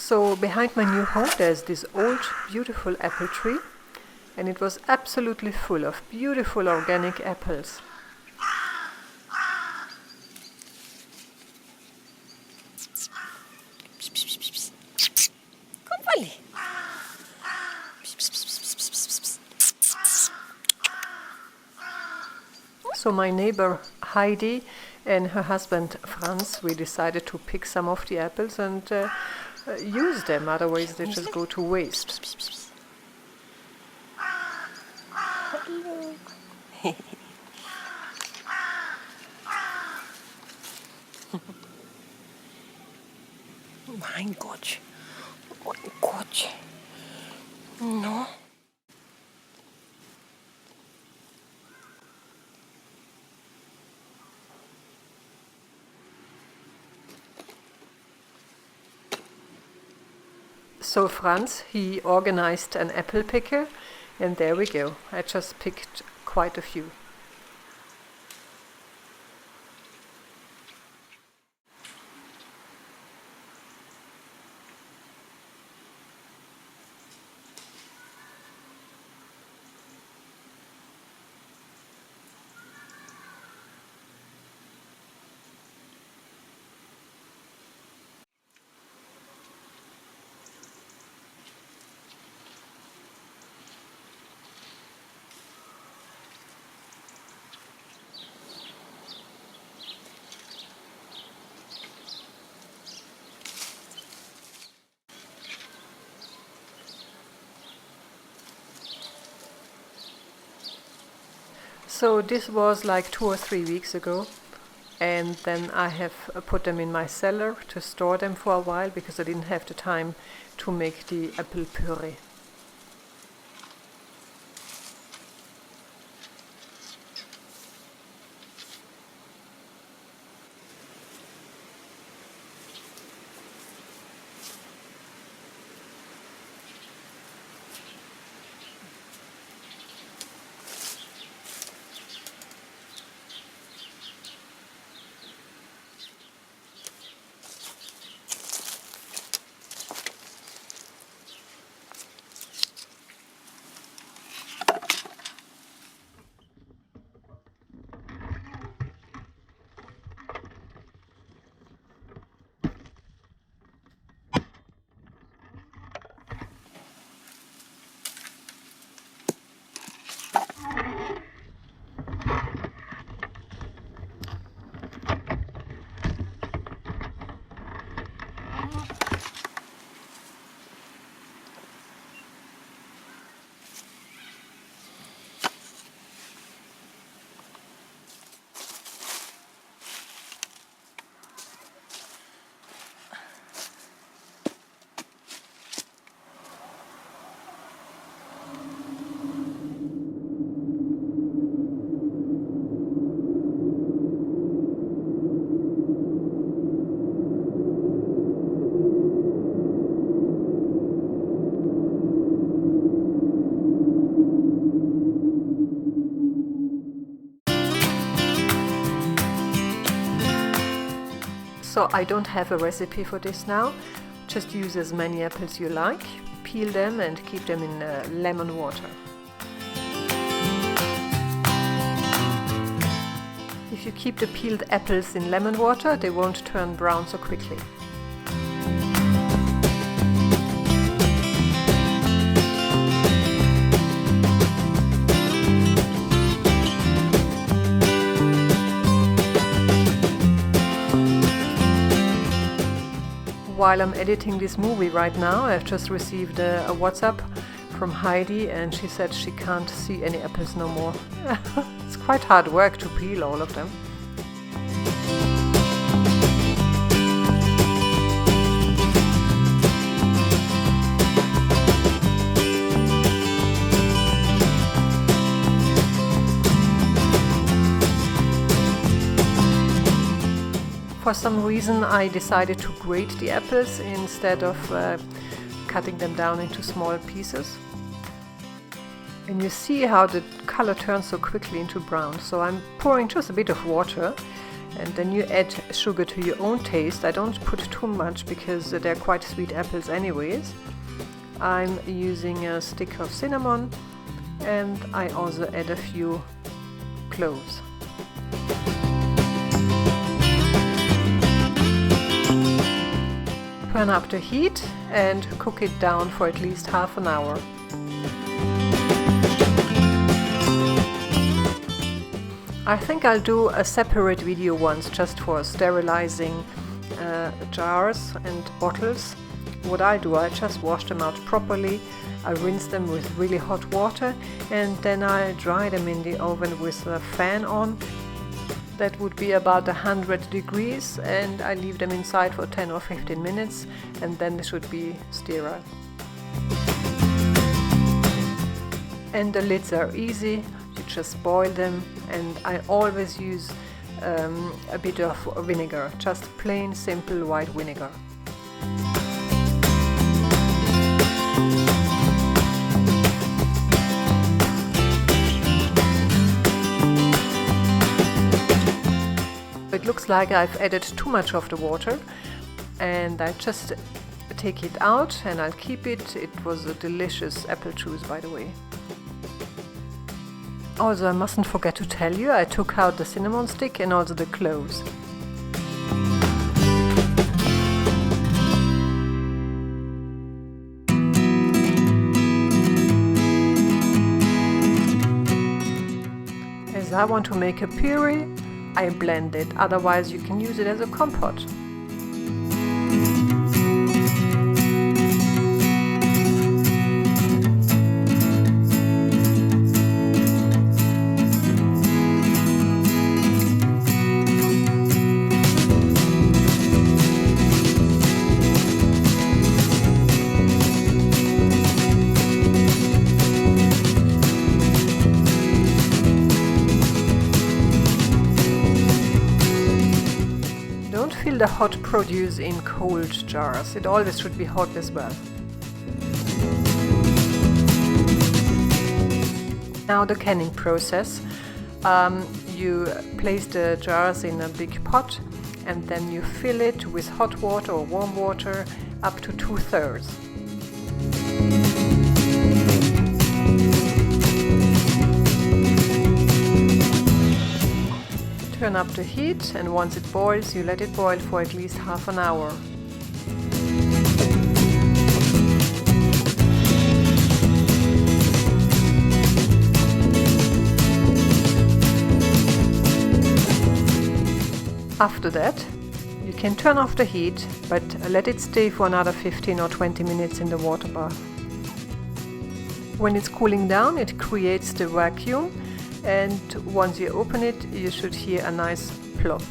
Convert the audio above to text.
So behind my new home there's this old beautiful apple tree, and it was absolutely full of beautiful organic apples. So my neighbor Heidi and her husband Franz, we decided to pick some of the apples and use them, otherwise they just go to waste. Mein Gott. Mein Gott. No. So Franz, he organized an apple picker, and there we go. I just picked quite a few. So this was like 2 or 3 weeks ago, and then I have put them in my cellar to store them for a while because I didn't have the time to make the apple puree. So I don't have a recipe for this now. Just use as many apples you like, peel them and keep them in lemon water. If you keep the peeled apples in lemon water, they won't turn brown so quickly. While I'm editing this movie right now, I've just received a WhatsApp from Heidi, and she said she can't see any apples no more. It's quite hard work to peel all of them. For some reason I decided to grate the apples instead of cutting them down into small pieces. And you see how the color turns so quickly into brown. So I'm pouring just a bit of water And then you add sugar to your own taste. I don't put too much because they're quite sweet apples anyways. I'm using a stick of cinnamon, and I also add a few cloves. Turn up the heat and cook it down for at least half an hour. I think I'll do a separate video once just for sterilizing jars and bottles. What I do, I just wash them out properly, I rinse them with really hot water, and then I dry them in the oven with a fan on. That would be about 100 degrees, and I leave them inside for 10 or 15 minutes, and then they should be sterile. And the lids are easy, you just boil them, and I always use a bit of vinegar, just plain simple white vinegar. It looks like I've added too much of the water, and I just take it out and I'll keep it. It was a delicious apple juice, by the way. Also, I mustn't forget to tell you, I took out the cinnamon stick and also the cloves. As I want to make a puree, I blend it, otherwise you can use it as a compote. Fill the hot produce in cold jars. It always should be hot as well. Now the canning process. You place the jars in a big pot, and then you fill it with hot water or warm water up to 2/3. Turn up the heat, and once it boils, you let it boil for at least half an hour. After that, you can turn off the heat, but let it stay for another 15 or 20 minutes in the water bath. When it's cooling down, it creates the vacuum, and once you open it, you should hear a nice plop.